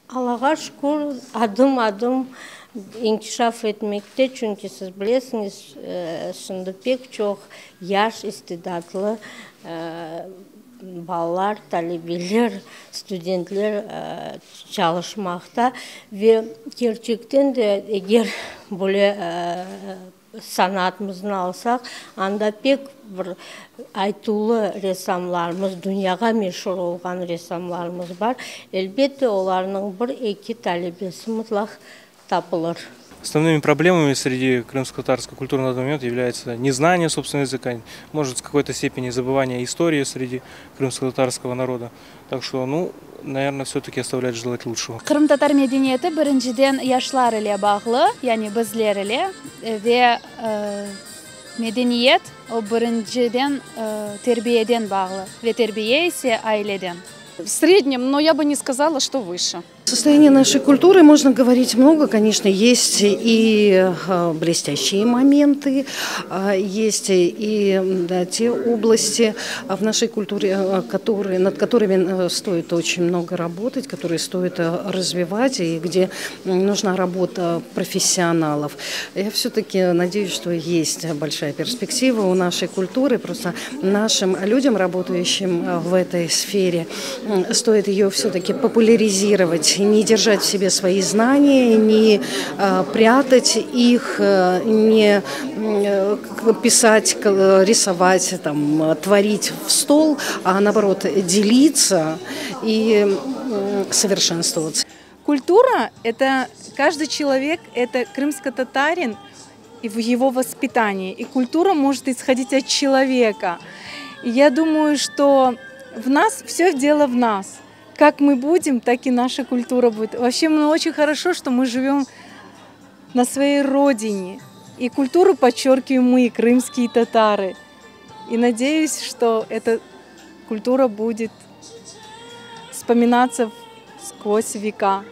Аллаға шүкір, адым-адым инкишаф etmekte, çünkü siz bilesiniz, şimdi pek çok yaş istidatlı балалар, talebeliler, studentler çalışmakta ve gerçekten de eğer böyle sanatımızı alsak, anda pek bir айтулы ressamlarımız, dünyaya meşhur olan ressamlarımız var. Elbette onların bir-iki talebesi mutlak tapılır. Основными проблемами среди крымско-татарской культуры на данный момент является незнание собственного языка, может в какой-то степени забывание истории среди крымско-татарского народа. Так что, ну, наверное, все-таки оставляет желать лучшего. Кырым-татар медениети биринчиден яшлар эле баглы, яни bizler эле, ve medeniyet o birinciden terbiyeden bağlı ve terbiye ise aileden. В среднем, но я бы не сказала, что выше. Состояние нашей культуры можно говорить много, конечно, есть и блестящие моменты, есть и те области в нашей культуре, над которыми стоит очень много работать, которые стоит развивать и где нужна работа профессионалов. Я все-таки надеюсь, что есть большая перспектива у нашей культуры, просто нашим людям, работающим в этой сфере, стоит ее все-таки популяризировать, не держать в себе свои знания, не прятать их, не писать, рисовать, там, творить в стол, а наоборот делиться и совершенствоваться. Культура – это каждый человек, это крымско-татарин и в его воспитании. И культура может исходить от человека. И я думаю, что в нас, все дело в нас. Как мы будем, так и наша культура будет. Вообще, очень хорошо, что мы живем на своей родине. И культуру подчеркиваем мы, крымские татары. И надеюсь, что эта культура будет вспоминаться сквозь века.